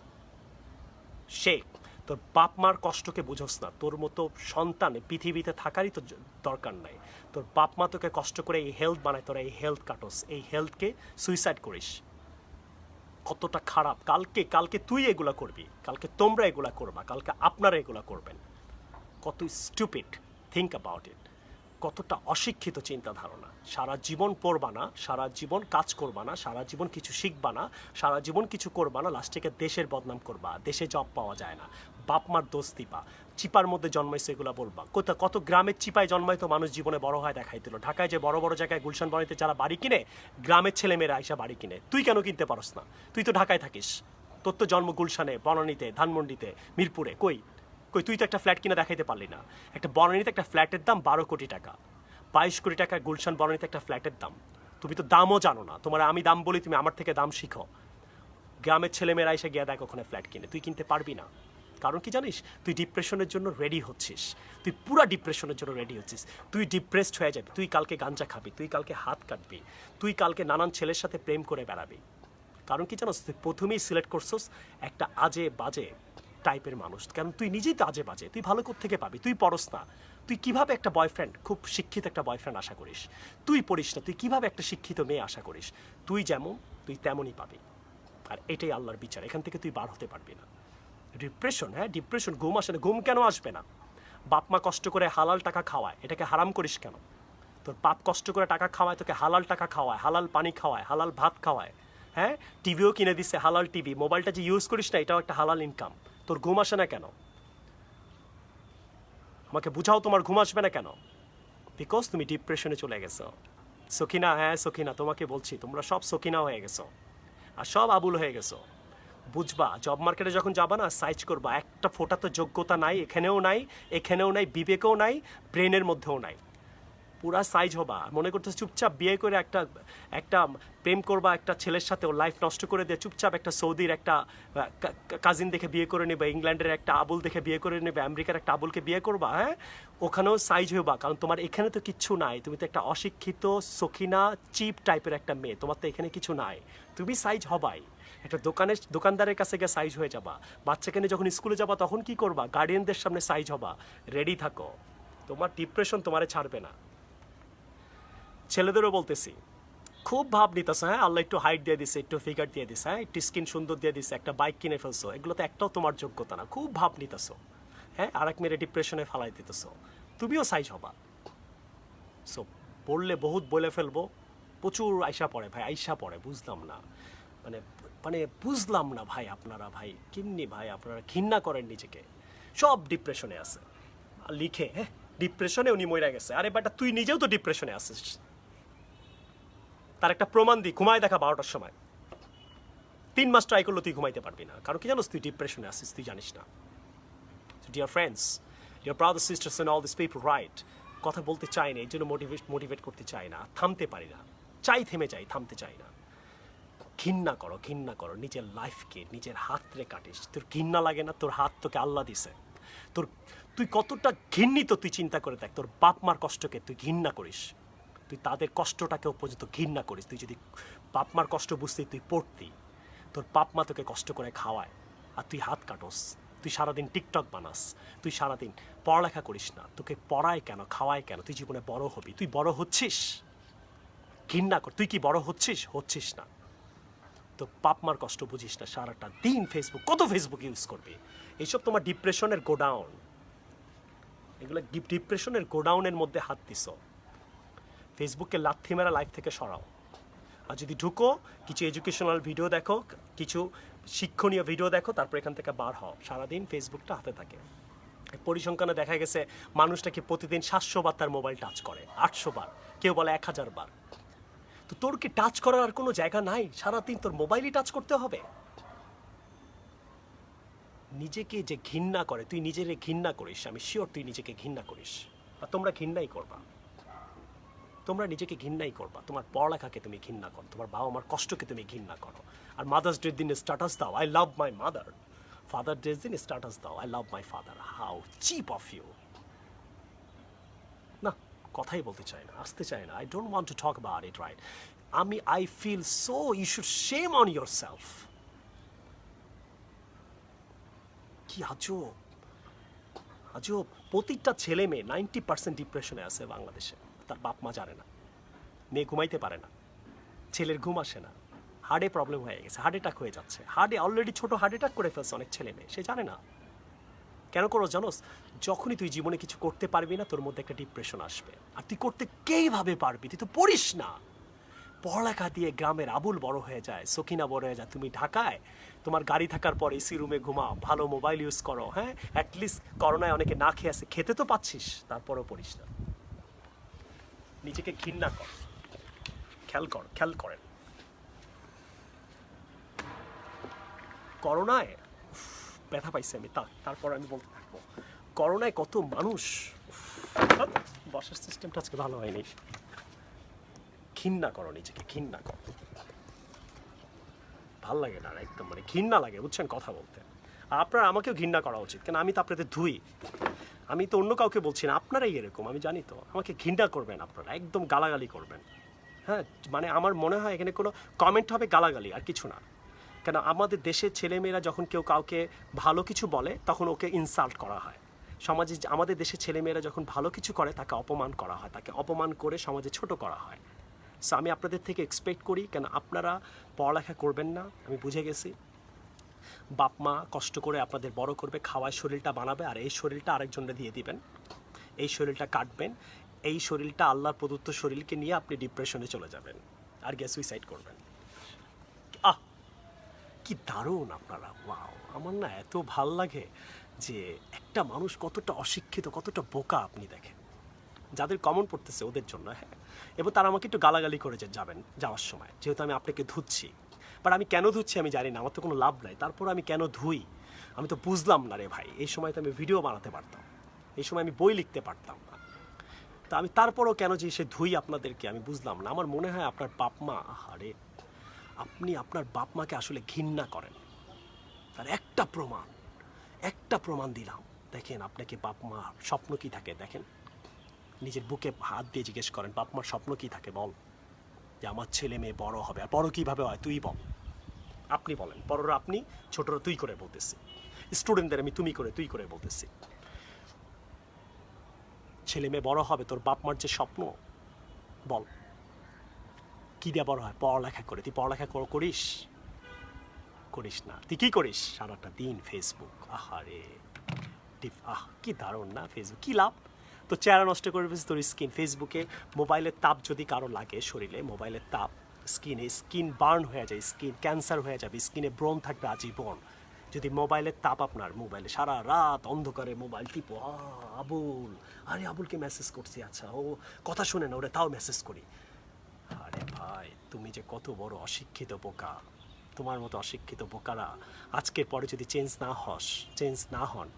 শেখ, তোর বাপ মার কষ্টকে বুঝোস না। তোর মতো সন্তান পৃথিবীতে থাকারই তো দরকার নাই। তোর বাপ মা তোকে কষ্ট করে এই হেলথ বানায়, তোরা এই হেলথ কাটোস, এই হেলথকে সুইসাইড করিস। কতটা খারাপ! কালকে তুই এগুলা করবি, কালকে তোমরা এগুলা করবা, কালকে আপনারা এগুলা করবেন। কত স্টুপিড, থিঙ্ক অ্যাবাউট ইট। কতটা অশিক্ষিত চিন্তা ধারণা। সারা জীবন পড়বা না, সারা জীবন কাজ করবা না, সারা জীবন কিছু শিখবা না, সারা জীবন কিছু করবা না, লাস্টে দেশের বদনাম করবা। দেশে জব পাওয়া যায় না, বাপ মার দোষ দিবা, চিপার মধ্যে জন্মাইছে এগুলো বলবা। কত গ্রামের চিপায় জন্মায় তো মানুষ জীবনে বড় হয় দেখাই দিল। ঢাকায় যে বড় বড় জায়গায় গুলশান বাড়িতে যারা বাড়ি কিনে, গ্রামের ছেলেমেয়েরা আইসা বাড়ি কিনে। তুই কেন কিনতে পারস না? তুই তো ঢাকায় থাকিস, তোর তো জন্ম গুলশানে, বনানীতে, ধানমন্ডিতে, মিরপুরে। কই তুই তো একটা ফ্ল্যাট কিনে দেখাইতে পারলি না। একটা বনানীতে একটা ফ্ল্যাটের দাম 12 কোটি টাকা, 22 কোটি টাকা গুলশান বনানীতে একটা ফ্ল্যাটের দাম। তুমি তো দামও জানো না। তোমার আমি দাম বলি, তুমি আমার থেকে দাম শিখো। গ্রামের ছেলেমেয়েরা এসে গিয়ে দেখ ওখানে ফ্ল্যাট কিনে, তুই কিনতে পারবি না। কারণ কি জানিস? তুই ডিপ্রেশনের জন্য রেডি হচ্ছিস, তুই পুরা ডিপ্রেশনের জন্য রেডি হচ্ছিস। তুই ডিপ্রেসড হয়ে যাবি, তুই কালকে গাঞ্জা খাবি, তুই কালকে হাত কাটবি, তুই কালকে নানান ছেলের সাথে প্রেম করে বেড়াবি। কারণ কি জানোস? তুই প্রথমেই সিলেক্ট করছিস একটা আজে বাজে টাইপের মানুষ। কারণ তুই নিজেই তো আজে বাজে, তুই ভালো কোত্থেকে পাবি? তুই পড়স না, তুই কিভাবে একটা বয়ফ্রেন্ড, খুব শিক্ষিত একটা বয়ফ্রেন্ড আশা করিস? তুই পড়িস না, তুই কিভাবে একটা শিক্ষিত মেয়ে আশা করিস? তুই যেমন তুই তেমনই পাবি। আর এটাই আল্লাহর বিচার, এখান থেকে তুই বার হতে পারবি না। ডিপ্রেশন, হ্যাঁ ডিপ্রেশন, ঘুম আসে না। ঘুম কেন আসবে না? বাপ মা কষ্ট করে হালাল টাকা খাওয়ায়, এটাকে হারাম করিস কেন? তোর বাপ কষ্ট করে টাকা খাওয়ায়, তোকে হালাল টাকা খাওয়ায়, হালাল পানি খাওয়ায়, হালাল ভাত খাওয়ায়, হ্যাঁ, টিভিও কিনে দিচ্ছে, হালাল টিভি, মোবাইলটা যে ইউজ করিস না এটাও একটা হালাল ইনকাম। তোর ঘুম আসে না কেন? আমাকে বুঝাও, তোমার ঘুম আসবে না কেন? বিকজ তুমি ডিপ্রেশনে চলে গেছো। সখিনা, হ্যাঁ সখিনা, তোমাকে বলছি, তোমরা সব সখিনা হয়ে গেছো আর সব আবুল হয়ে গেছো। বুঝবা, জব মার্কেটে যখন যাবা না, সাইজ করবা, একটা ফোটা তো যোগ্যতা নাই, এখানেও নাই, এখানেও নাই, বিবেকেও নাই, ব্রেনের মধ্যেও নাই, পুরা সাইজ হবা। মনে করতে চুপচাপ বিয়ে করে একটা প্রেম করবা একটা ছেলের সাথে, ওর লাইফ নষ্ট করে দিয়ে চুপচাপ একটা সৌদির একটা কাজিন দেখে বিয়ে করে নেবে, ইংল্যান্ডের একটা আবুল দেখে বিয়ে করে নেবে, আমেরিকার একটা আবুলকে বিয়ে করবা, হ্যাঁ, ওখানেও সাইজ হবা। কারণ তোমার এখানে তো কিচ্ছু নাই, তুমি তো একটা অশিক্ষিত সখিনা চিপ টাইপের একটা মেয়ে, তোমার তো এখানে কিছু নাই, তুমি সাইজ হবাই। একটা দোকানদারের কাছে গিয়ে সাইজ হয়ে যাবা। বাচ্চাকে নিয়ে যখন স্কুলে যাবা তখন কি করবা? গার্ডিয়ানদের সামনে সাইজ হবা। রেডি থাকো, তোমার ডিপ্রেশন তোমারে ছাড়বে না। ছেলেদেরও বলতেছি, খুব ভাব নিতেছে, হ্যাঁ, আল্লাহ একটু হাইট দিয়ে দিছে, একটু ফিগার দিয়ে দিছে, হ্যাঁ, একটু স্কিন সুন্দর দিয়ে দিছে, একটা বাইক কিনে ফেলছো, এগুলো তো একটাও তোমার যোগ্যতা না, খুব ভাব নিতেছো, হ্যাঁ, আর এক মেরে ডিপ্রেশনে ফালাই দিতেছো, তুমিও সাইজ হবা। সো বললে বহুত বলে ফেলবো, প্রচুর আইসা পড়ে ভাই, আইসা পড়ে, বুঝলাম না, মানে মানে বুঝলাম না ভাই, আপনারা ভাই কেমনি ভাই, আপনারা ঘৃণা করেন নিজেকে, সব ডিপ্রেশনে আছে আর লিখে, হ্যাঁ, ডিপ্রেশনে উনি মরে গেছে। আরে বেটা, তুই নিজেও তো ডিপ্রেশনে আছিস, তার একটা প্রমাণ দিই, ঘুমায় দেখা 12টার সময়, 3 মাস ট্রাই করলো, তুই ঘুমাইতে পারবি না, কারণ কি জানোস, তুই ডিপ্রেশনে আসিস, তুই জানিস না। Dear friends, dear brother sisters and all this people, right, কথা বলতে চাই না, এই জন্য মোটিভেট করতে চাই না, থামতে পারি না, চাই থেমে যাই, থামতে চাই না। ঘৃণা করো নিজের লাইফকে, নিজের হাতরে কাটিস। তোর ঘৃণা লাগে না? তোর হাত তোকে আল্লাহ দিছে, তুই কতটা ঘৃণিত তুই চিন্তা করে দেখ। তোর বাপ মার কষ্টকে তুই ঘৃণা করিস, তুই তাদের কষ্টটাকেও পর্যন্ত ঘৃণা করিস। তুই যদি বাপ মার কষ্ট বুঝতি, তুই পড়তি, তোর বাপ মা তোকে কষ্ট করে খাওয়ায় আর তুই হাত কাটোস, তুই সারাদিন টিকটক বানাস, তুই সারাদিন পড়ালেখা করিস না, তোকে পড়ায় কেন, খাওয়ায় কেন? তুই জীবনে বড় হবি, তুই বড় হচ্ছিস, ঘৃণা কর। তুই কি বড় হচ্ছিস না? তো বাপ মার কষ্ট বুঝিস না, সারাটা দিন কত ফেসবুক ইউজ করবি? এইসব তোমার ডিপ্রেশনের গোডাউন, এগুলো ডিপ্রেশনের গোডাউনের মধ্যে হাত দিস। ফেসবুককে লাথি মেরা লাইফ থেকে সরাও। আর যদি ঢুকো, কিছু এডুকেশনাল ভিডিও দেখো, কিছু শিক্ষণীয় ভিডিও দেখো, তারপর এখান থেকে বার হও। সারাদিন ফেসবুকটা হাতে থাকে। পরিসংখ্যানে দেখা গেছে মানুষটাকে প্রতিদিন 700 বার তার মোবাইল টাচ করে, 800 বার, কেউ বলে 1000 বার। তো তোর কি টাচ করার আর কোনো জায়গা নাই? সারাদিন তোর মোবাইলই টাচ করতে হবে? নিজেকে যে ঘৃণা করে, তুই নিজের ঘৃণা করিস, আমি শিওর তুই নিজেকে ঘৃণা করিস। আর তোমরা ঘৃণাই করবা, তোমরা নিজেকে ঘৃণাই করবা। তোমার পড়ালেখাকে তুমি ঘৃণা করো, তোমার বাবা মার কষ্টকে তুমি ঘৃণা করো। আর মাদার্স ডের দিন স্ট্যাটাস দাও, I love my mother. Father ডের দিন স্ট্যাটাস দাও, I love my father. How cheap of you. না, কথাই বলতে চাই না, আসতে চাই না। I don't want to talk about it, right? I feel so, you should shame on yourself. কি আজব প্রতিটা ছেলে মেয়ে 90% ডিপ্রেশনে আছে বাংলাদেশে। তার বাপ মা জানে না, মেয়ে ঘুমাইতে পারে না, ছেলের ঘুম আসে না, হার্টে প্রবলেম হয়ে গেছে, হার্ট অ্যাটাক হয়ে যাচ্ছে, হার্টে অলরেডি ছোট হার্ট অ্যাটাক করে ফেলছে অনেক ছেলে মেয়ে, সে জানে না। কেন করো জানোস? যখনই তুই জীবনে কিছু করতে পারবি না, তোর মধ্যে একটা ডিপ্রেশন আসবে। আর তুই করতে কেইভাবে পারবি? তুই তো পড়িস না। পড়ালেখা দিয়ে গ্রামের আবুল বড় হয়ে যায়, সখিনা বড় হয়ে যায়। তুমি ঢাকায়, তোমার গাড়ি থাকার পর এসি রুমে ঘুমাও, ভালো মোবাইল ইউজ করো, হ্যাঁ, অ্যাটলিস্ট করোনায় অনেকে না খেয়ে আসে, খেতে তো পাচ্ছিস, তারপরও পড়িস না। নিজেকে ঘৃণা কর, খেয়াল করেন। করোনায় ব্যথা পাইছি আমি, তারপর আমি বলতে থাকবো, করোনায় কত মানুষ, বসার সিস্টেমটা আজকে ভালো হয়নি। ঘৃণা করো নিজেকে, ঘৃণা করো। ভাল লাগে না একদম, মানে ঘৃণা লাগে, বুঝছেন কথা বলতে। আপনারা আমাকেও ঘৃণা করা উচিত, কেন আমি তো আপনাদের ধুই, আমি তো অন্য কাউকে বলছি না, আপনারাই এরকম, আমি জানি তো। আমাকে ঘৃণা করবেন আপনারা, একদম গালাগালি করবেন, হ্যাঁ, মানে আমার মনে হয় এখানে কোনো কমেন্ট হবে গালাগালি, আর কিছু না। কেন আমাদের দেশের ছেলেমেয়েরা যখন কেউ কাউকে ভালো কিছু বলে, তখন ওকে ইনসাল্ট করা হয়। সমাজে আমাদের দেশের ছেলেমেয়েরা যখন ভালো কিছু করে, তাকে অপমান করা হয়, তাকে অপমান করে সমাজে ছোট করা হয়। সো আমি আপনাদের থেকে এক্সপেক্ট করি, কেন আপনারা পড়ালেখা করবেন না, আমি বুঝে গেছি। বাপ মা কষ্ট করে আপনাদের বড় করবে, খাওয়ায় শরীরটা বানাবে, আর এই শরীরটা আরেকজনকে দিয়ে দিবেন। এই শরীরটা কাটবেন, এই শরীরটা আল্লাহর প্রদত্ত শরীরকে নিয়ে আপনি ডিপ্রেশনে চলে যাবেন আর গিয়ে সুইসাইড করবেন। আহ, কি দারুণ আপনারা, ওয়াও! আমার না এত ভাল লাগে যে একটা মানুষ কতটা অশিক্ষিত, কতটা বোকা আপনি দেখেন। যাদের কমন পড়তেছে ওদের জন্য, হ্যাঁ, এবং তারা আমাকে একটু গালাগালি করে যাবেন যাওয়ার সময়, যেহেতু আমি আপনাকে ধুচ্ছি। বাট আমি কেন ধুচ্ছি আমি জানি না, আমার তো কোনো লাভ নাই। তারপর আমি কেন ধুই আমি তো বুঝলাম না রে ভাই। এই সময় তো আমি ভিডিও বানাতে পারতাম, এই সময় আমি বই লিখতে পারতাম না। তা আমি তারপরও কেন যে সে ধুই আপনাদেরকে আমি বুঝলাম না। আমার মনে হয় আপনার বাপ মা, আরে আপনি আপনার বাপ মাকে আসলে ঘৃণা করেন। আর একটা প্রমাণ দিলাম। দেখেন আপনাকে বাপ মা স্বপ্ন কি থাকে দেখেন, নিজের বুকে হাত দিয়ে জিজ্ঞেস করেন বাপ মার স্বপ্ন কি থাকে, বল যে আমার ছেলে মেয়ে বড় হবে। আর বড় কীভাবে হয় তুই বল, আপনি বলেন। বড়রা আপনি, ছোটরা তুই করে বলতেছি। স্টুডেন্টদের আমি তুমি করে তুই করে বলতেছি। ছেলে মেয়ে বড় হবে, তোর বাপ মার যে স্বপ্ন, বল কী দিয়ে বড় হয়? পড়ালেখা করে। তুই পড়ালেখা করিস? করিস না। তুই কী করিস? সারাটা দিন ফেসবুক। আহারে, কি দারুণ না ফেসবুক, কী লাভ? তো চেহারা নষ্ট করে ফেলছিস তোর স্কিন। ফেসবুকে মোবাইলের তাপ যদি কারো লাগে শরীরে, মোবাইলের তাপ স্কিন বার্ন হয়ে যায়, স্কিন ক্যান্সার হয়ে যাবে, স্কিনে ব্রণ থাকবে আজীবন। যদি মোবাইলের তাপ আপনার, মোবাইলে সারা রাত অন্ধকারে মোবাইল টিপো, আবুল, আরে আবুলকে মেসেজ করছি, আচ্ছা ও কথা শুনে না, ওরা তাও মেসেজ করি। আরে ভাই, তুমি যে কত বড় অশিক্ষিত বোকা। তোমার মতো অশিক্ষিত বোকারা আজকের পরে যদি চেঞ্জ না হন,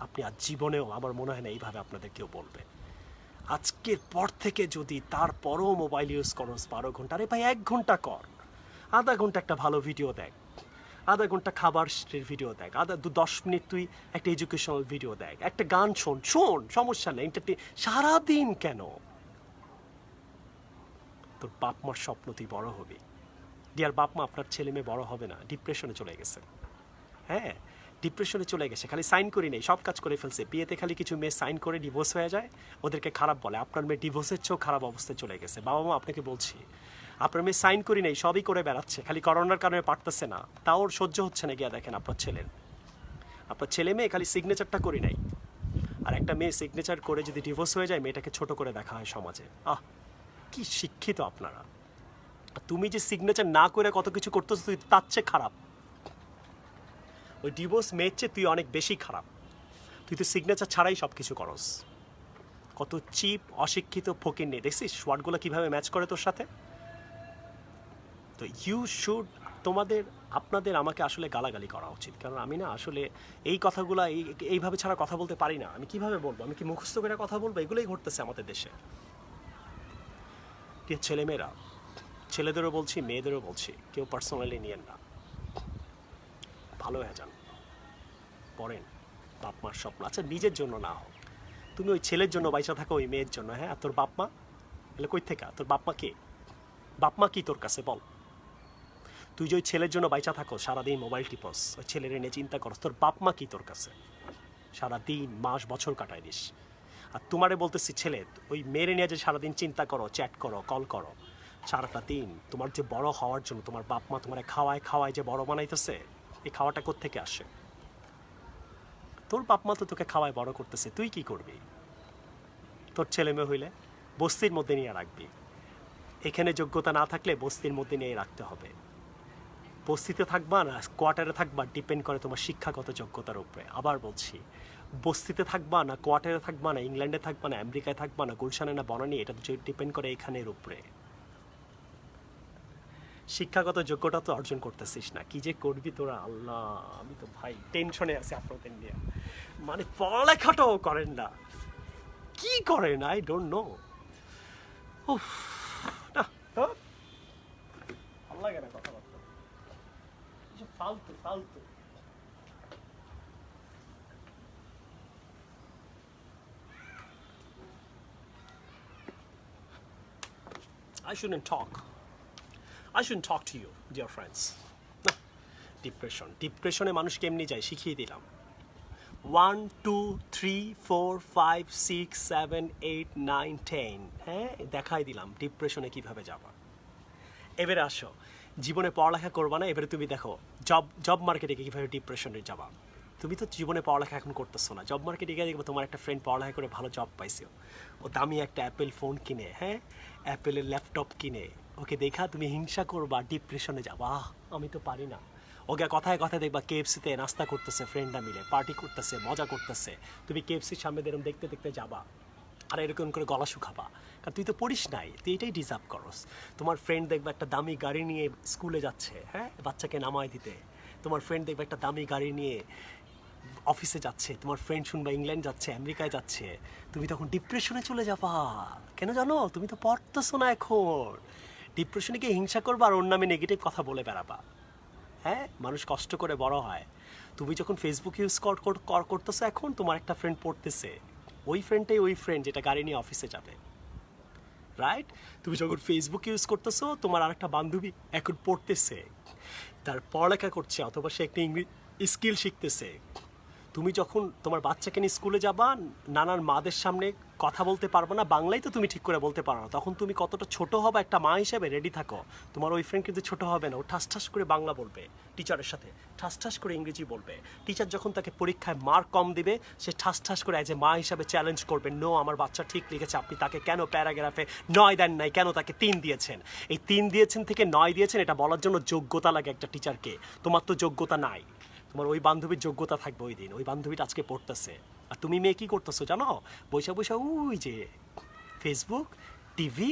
আপনি আজ জীবনেও আমার মনে হয় না এইভাবে আপনাদের কেউ বলবে। আজকের পর থেকে যদি তারপরও মোবাইল ইউজ করো 12 ঘন্টা, আরে ভাই 1 ঘন্টা কর, আধা ঘন্টা একটা ভালো ভিডিও দেখ, আধা ঘন্টা খাবার ভিডিও দেখ, 10 মিনিট তুই একটা এডুকেশনাল ভিডিও দেখ, একটা গান শোন, সমস্যা নেই। সারাদিন কেন? তোর বাপ মার স্বপ্ন তুই বড় হবি। ডিয়ার বাপ মা, আপনার ছেলে মেয়ে বড় হবে না, ডিপ্রেশনে চলে গেছে। হ্যাঁ, ডিপ্রেশনে চলে গেছে, খালি সাইন করি নেই, সব কাজ করে ফেলছে। বিয়েতে খালি কিছু মেয়ে সাইন করে ডিভোর্স হয়ে যায়, ওদেরকে খারাপ বলে। আপনার মেয়ে ডিভোর্সের চেয়েও খারাপ অবস্থায় চলে গেছে। বাবা মা, আপনাকে বলছি, আপনার মেয়ে সাইন করি নেই, সবই করে বেড়াচ্ছে, খালি করোনার কারণে পারতেছে না, তাও ওর সহ্য হচ্ছে না। গিয়া দেখেন আপনার ছেলে মেয়ে খালি সিগনেচারটা করি নাই। আর একটা মেয়ে সিগনেচার করে যদি ডিভোর্স হয়ে যায়, মেয়েটাকে ছোট করে দেখা হয় সমাজে। কি শিক্ষিত আপনারা! তুমি যে সিগনেচার না করে কত কিছু করতেছ, তুই তার চেয়ে খারাপ। ওই ডিভোর্স মেয়ের চেয়ে তুই অনেক বেশি খারাপ। তুই তো সিগনেচার ছাড়াই সব কিছু করস। কত চিপ, অশিক্ষিত ফকির নেই, দেখছিস ওয়ার্ডগুলো কীভাবে ম্যাচ করে তোর সাথে। তো আপনাদের আমাকে আসলে গালাগালি করা উচিত, কারণ আমি না আসলে এই কথাগুলো এইভাবে ছাড়া কথা বলতে পারি না। আমি কিভাবে বলবো? আমি কি মুখস্থ করে কথা বলবো? এগুলোই ঘটতেছে আমাদের দেশে। ছেলেমেয়েরা, ছেলেদেরও বলছি, মেয়েদেরও বলছি, কেউ পার্সোনালি নিয়েন না। ভালো হয়ে যান, পড়েন, বাপ মার স্বপ্ন। আচ্ছা, নিজের জন্য না হোক, তুমি ওই ছেলের জন্য বাইসা থাকো, ওই মেয়ের জন্য। হ্যাঁ, আর তোর বাপ মা এলে কই থেকে? তোর বাপ মা কে? বাপ মা কি তোর কাছে বল? তুই যে ওই ছেলের জন্য বাইচা থাকো, সারাদিন মোবাইল টিপস, ওই ছেলের নিয়ে চিন্তা করস, তোর বাপ মা কি তোর কাছে? সারাদিন মাস বছর কাটাই দিস। আর তোমারে বলতেছি ছেলে, ওই মেয়েরে নিয়ে যে সারাদিন চিন্তা করো, চ্যাট করো, কল করো সারাটা দিন, তোমার যে বড় হওয়ার জন্য তোমার বাপ মা তোমার খাওয়ায় যে বড় বানাইতেছে, এই খাওয়াটা কোত্থেকে আসে? তোর বাপ মা তো তোকে খাওয়ায় বড় করতেছে, তুই কি করবি? তোর ছেলে মেয়ে হইলে বস্তির মধ্যে নিয়ে রাখবি। এখানে যোগ্যতা না থাকলে বস্তির মধ্যে নিয়ে রাখতে হবে। বস্তিতে থাকবা না কোয়ার্টারে থাকবা, ডিপেন্ড করে তোমার শিক্ষাগত যোগ্যতার উপরে। আবার বলছি, বস্তিতে থাকবা না কোয়ার্টারে থাকবা না ইংল্যান্ডে থাকবা না আমেরিকায় থাকবা না গুলশানে না বনানী, এটা ডিপেন্ড করে এখানের উপরে। শিক্ষাগত যোগ্যতা তো অর্জন করতেছিস না, কি যে করবি তোরা আল্লাহ! আমি তো ভাই টেনশনে আছি আপনাদের নিয়ে। মানে পড়ালেখাটাও করেন না, কি করেন আই ডোন্ট নো। না, ভালো লাগে না কথাবার্তা, ফালতু। I shouldn't talk to you, dear friends. ডিপ্রেশনে মানুষ কেমনি যায় শিখিয়ে দিলাম। 1 2 3 4 5 6 7 8 9 10, হ্যাঁ দেখাই দিলাম ডিপ্রেশনে কিভাবে যাবা। এবারে আসো, জীবনে পড়ালেখা করবা না, এবারে তুমি দেখো জব মার্কেটে কীভাবে ডিপ্রেশনে যাবা। তুমি তো জীবনে পড়ালেখা এখন করতেছো না, জব মার্কেটে গিয়ে দেখবো তোমার একটা ফ্রেন্ড পড়ালেখা করে ভালো জব পাইছে, ও দামি একটা অ্যাপেল ফোন কিনে, হ্যাঁ অ্যাপেলের ল্যাপটপ কিনে, ওকে দেখা তুমি হিংসা করবা, ডিপ্রেশনে যাবা, আমি তো পারি না। ওকে কথায় কথায় দেখবা কেএফসিতে নাস্তা করতেছে, ফ্রেন্ডরা মিলে পার্টি করতেছে, মজা করতেছে, তুমি কেএফসির সামনে এরকম দেখতে দেখতে যাবা আর এরকম করে গলা শুকাবা, কারণ তুই তো পড়িস নাই, তুই এটাই ডিজার্ভ করস। তোমার ফ্রেন্ড দেখবে একটা দামি গাড়ি নিয়ে স্কুলে যাচ্ছে, হ্যাঁ বাচ্চাকে নামায় দিতে, তোমার ফ্রেন্ড দেখবে একটা দামি গাড়ি নিয়ে অফিসে যাচ্ছে, তোমার ফ্রেন্ড শুনবা ইংল্যান্ড যাচ্ছে, আমেরিকায় যাচ্ছে, তুমি তখন ডিপ্রেশনে চলে যাবা। কেন জানো? তুমি তো পড়তেছো না এখন। ডিপ্রেশনে গিয়ে হিংসা করবা আর ওর নামে নেগেটিভ কথা বলে বেড়াবা। হ্যাঁ, মানুষ কষ্ট করে বড় হয়। তুমি যখন ফেসবুক ইউজ করতেছো এখন, তোমার একটা ফ্রেন্ড পড়তেছে, ওই ফ্রেন্ডটাই ওই ফ্রেন্ড যেটা গাড়ি নিয়ে অফিসে যাবে, রাইট? তুমি যখন ফেসবুক ইউজ করতেছো, তোমার আরেকটা বান্ধবী এখন পড়তেছে, তার পড়ালেখা করছে, অথবা সে একটা স্কিল শিখতেছে। তুমি যখন তোমার বাচ্চাকে নিয়ে স্কুলে যাবা, নানান মাদের সামনে কথা বলতে পারবে না, বাংলায় তো তুমি ঠিক করে বলতে পারো না, তখন তুমি কতটা ছোট হবে একটা মা হিসেবে, রেডি থাকো। তোমার ওই ফ্রেন্ড কিন্তু ছোট হবে না, ও ঠাস ঠাস করে বাংলা বলবে টিচারের সাথে, ঠাস ঠাস করে ইংরেজি বলবে। টিচার যখন তাকে পরীক্ষায় মার্ক কম দিবে, সে ঠাস ঠাস করে অ্যাজ এ মা হিসাবে চ্যালেঞ্জ করবে, নো আমার বাচ্চা ঠিক লিখেছে, আপনি তাকে কেন প্যারাগ্রাফে 9 দেন নাই, কেন তাকে 3 দিয়েছেন? এই 3 দিয়েছেন থেকে 9 দিয়েছেন এটা বলার জন্য যোগ্যতা লাগে একটা টিচারকে, তোমার তো যোগ্যতা নাই। তোমার ওই বান্ধবীর যোগ্যতা থাকবে ওই দিন, ওই বান্ধবীটা আজকে পড়তেছে, আর তুমি মেয়ে কী করতেছো জানো? বৈশা বৈশা ওই যে ফেসবুক, টিভি,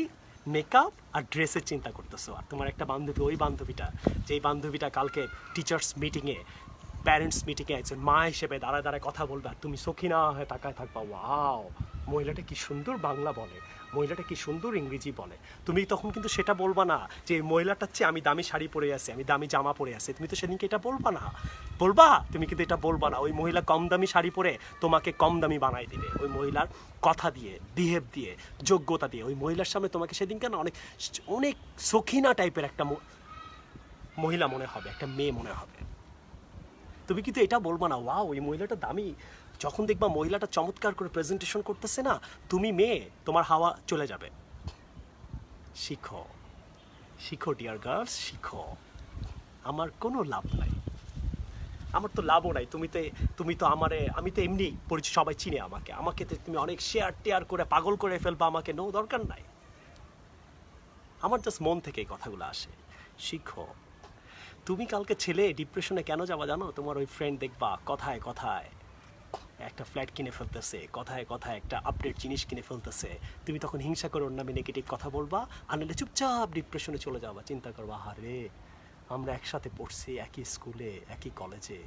মেকআপ আর ড্রেসের চিন্তা করতেছো। আর তোমার একটা বান্ধবী, ওই বান্ধবীটা, যেই বান্ধবীটা কালকে টিচার্স মিটিংয়ে, প্যারেন্টস মিটিংয়ে একজন মা হিসেবে দাঁড়ায় দাঁড়ায় কথা বলবে, আর তুমি সখিনা হয়ে তাকায় থাকবা, ওয়াও মহিলাটা কি সুন্দর বাংলা বলে, মহিলাটা কি সুন্দর ইংরেজি বলে। তুমি তখন কিন্তু সেটা বলবা না যে এই মহিলাটার চেয়ে আমি দামি শাড়ি পরে আছি, আমি দামি জামা পরে আছি, তুমি তো সেদিনকে এটা বলবা না, বলবা? তুমি কিন্তু এটা বলবা না। ওই মহিলা কম দামি শাড়ি পরে তোমাকে কম দামি বানাই দিবে, ওই মহিলার কথা দিয়ে, বিহেভ দিয়ে, যোগ্যতা দিয়ে। ওই মহিলার সামনে তোমাকে সেদিনকে না অনেক অনেক সখিনা টাইপের একটা মহিলা মনে হবে, একটা মেয়ে মনে হবে। তুমি কিন্তু এটা বলবা না, ওয়াও ওই মহিলাটা দামি। যখন দেখবা মহিলাটা চমৎকার করে প্রেজেন্টেশন করতেছে না, তুমি মেয়ে, তোমার হাওয়া চলে যাবে। শিখো, শিখো ডিয়ার গার্লস, শিখো। আমার কোনো লাভ নাই, আমার তো লাভও নাই। তুমি তো আমারে, আমি তো এমনি পরিচয়, সবাই চিনে আমাকে, আমাকে তো তুমি অনেক শেয়ার টেয়ার করে পাগল করে ফেলবা আমাকে, নো দরকার নাই। আমার জাস্ট মন থেকে এই কথাগুলো আসে। শিখো। তুমি কালকে ছেলে ডিপ্রেশনে কেন যাবা জানো? তোমার ওই ফ্রেন্ড দেখবা কথায় কথায় একটা ফ্ল্যাট কিনে ফেলতেছে, কথায় কথায় একটা আপডেট জিনিস কিনে ফেলতেছে, তুমি তখন হিংসা করে ওর নামে নেগেটিভ কথা বলবা, আর নাহলে চুপচাপ ডিপ্রেশনে চলে যাবা, চিন্তা করবা, আরে আমরা একসাথে পড়ছি, একই স্কুলে, একই কলেজে,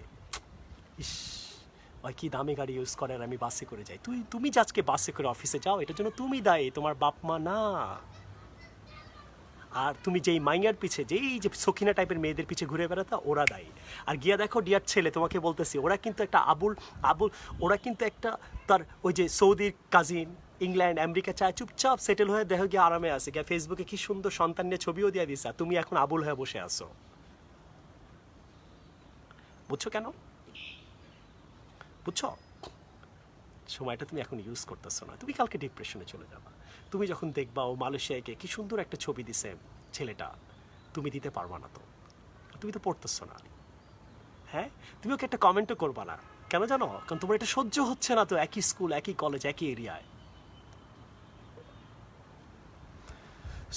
ইস ওই কি দামি গাড়ি ইউজ করে আর আমি বাসে করে যাই। তুমি যে আজকে বাসে করে অফিসে যাও, এটার জন্য তুমি দায়ী, তোমার বাপ মা না। আর তুমি যেই মাইয়ার পিছে, যেই যে সখিনা টাইপের মেয়েদের পিছে ঘুরে বেড়াতা, ওরা দায়ী। আর গিয়া দেখো ডিয়ার ছেলে, তোমাকে বলতেছি, ওরা কিন্তু একটা আবুল, ওরা কিন্তু একটা তার ওই যে সৌদির কাজিন, ইংল্যান্ড আমেরিকা চায় চুপচাপ সেটেল হয়ে দেখো গিয়ে আরামে আছে, গিয়া ফেসবুকে কি সুন্দর সন্তান নিয়ে ছবিও দিয়ে দিস, তুমি এখন আবুল হয়ে বসে আছো। বুঝছো কেন? বুঝছো? সময়টা তুমি এখন ইউজ করতেছো না, তুমি কালকে ডিপ্রেশনে চলে যাবা। তুমি যখন দেখবা ও মালয়েশিয়াকে কি সুন্দর একটা ছবি দিছে ছেলেটা, তুমি দিতে পারবা না, তো তুমি তো পড়তেছো না। হ্যাঁ, তুমি ওকে একটা কমেন্টও করবা না, কেন জানো? কারণ তোমার এটা সহ্য হচ্ছে না তো, একই স্কুল, একই কলেজ, একই এরিয়ায়।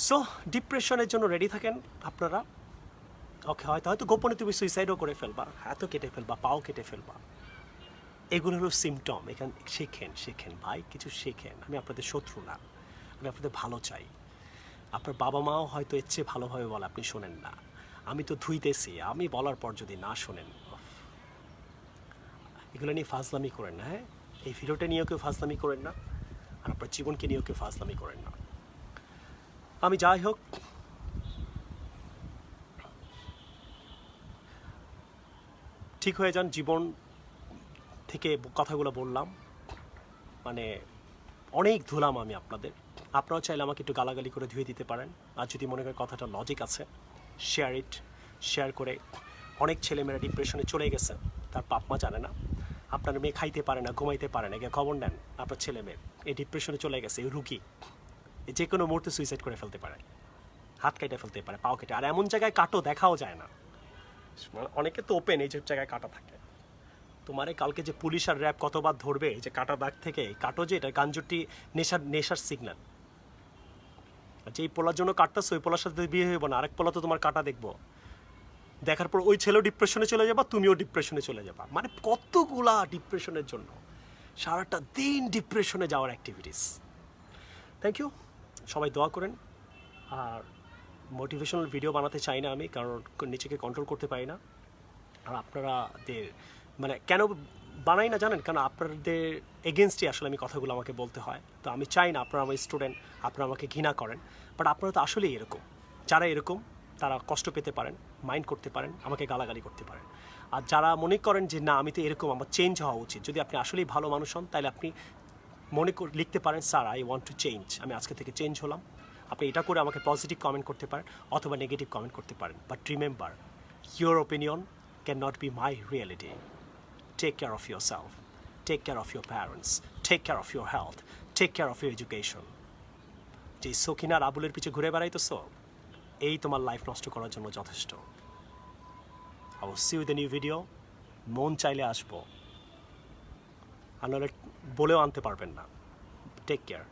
সো ডিপ্রেশনের জন্য রেডি থাকেন আপনারা। ওকে, হয়তো গোপনে তুমি সুইসাইডও করে ফেলবা, হাতও কেটে ফেলবা, পাও কেটে ফেলবা, এগুলো হলো সিমটম। এখান শেখেন ভাই, কিছু শেখেন। আমি আপনাদের শত্রু না, আমি আপনাদের ভালো চাই। আপনার বাবা মাও হয়তো এর চেয়ে ভালোভাবে বলে, আপনি শোনেন না। আমি তো ধুইতেছি, আমি বলার পর যদি না শোনেন, এগুলো নিয়ে ফাজলামি করেন না। হ্যাঁ, এই ভিডিওটা নিয়েও কেউ ফাজলামি করেন না, আর আপনার জীবনকে নিয়েও কেউ ফাজলামি করেন না। আমি যাই হোক, ঠিক হয়ে যান। জীবন থেকে কথাগুলো বললাম, মানে অনেক ধুলাম আমি আপনাদের। আপনারাও চাইলে আমাকে একটু গালাগালি করে ধুয়ে দিতে পারেন, আর যদি মনে করেন কথাটা লজিক আছে, শেয়ার করে। অনেক ছেলেমেয়েরা ডিপ্রেশনে চলে গেছে, তার বাপ মা জানে না। আপনার মেয়ে খাইতে পারে না, ঘুমাইতে পারে না, গিয়ে খবর নেন, আপনার ছেলে মেয়ে এই ডিপ্রেশনে চলে গেছে, এই রুগী যে কোনো মুহূর্তে সুইসাইড করে ফেলতে পারে, হাত কেটে ফেলতে পারে, পাও কেটে। আর এমন জায়গায় কাটো দেখাও যায় না, অনেকে তো ওপেন এই যে জায়গায় কাটা থাকে, তোমারে কালকে যে পুলিশ আর র্যাব কতবার ধরবে যে কাটা দাগ থেকে কাটো, যে এটা গাঞ্জুটি নেশার সিগন্যাল। যে এই পোলার জন্য কাটতেছো, ওই পোলার সাথে বিয়ে হইব না, আরেক পোলা তো তোমার কাটা দেখবো, দেখার পর ওই ছেলেও ডিপ্রেশনে চলে যাবা, তুমিও ডিপ্রেশনে চলে যাবা। মানে কতগুলা ডিপ্রেশনের জন্য, সারাটা দিন ডিপ্রেশনে যাওয়ার অ্যাক্টিভিটিস। থ্যাংক ইউ, সবাই দোয়া করেন। আর মোটিভেশনাল ভিডিও বানাতে চাই না আমি, কারণ নিজেকে কন্ট্রোল করতে পারি না। আর আপনারাদের মানে কেন বানাই না জানেন, কারণ আপনাদের এগেনস্টে আসলে আমি কথাগুলো আমাকে বলতে হয়। তো আমি চাই না আপনারা আমার স্টুডেন্ট, আপনারা আমাকে ঘৃণা করেন, বাট আপনারা তো আসলেই এরকম। যারা এরকম তারা কষ্ট পেতে পারেন, মাইন্ড করতে পারেন, আমাকে গালাগালি করতে পারেন। আর যারা মনে করেন যে না আমি তো এরকম, আমার চেঞ্জ হওয়া উচিত, যদি আপনি আসলেই ভালো মানুষ হন, তাহলে আপনি লিখতে পারেন sir I want to change, আমি আজকে থেকে চেঞ্জ হলাম। আপনি এটা করে আমাকে পজিটিভ কমেন্ট করতে পারেন অথবা নেগেটিভ কমেন্ট করতে পারেন, but remember your opinion can not be my reality. Take care of yourself, take care of your parents, take care of your health, take care of your education. যে সকিনার আবুলের পিছে ঘুরে বেড়াইতেছো, এই তোমার লাইফ নষ্ট করার জন্য যথেষ্ট। I will see you with a new video. মন চাইলে আসবো, আর নাহলে বলেও আনতে পারবেন না। Take care.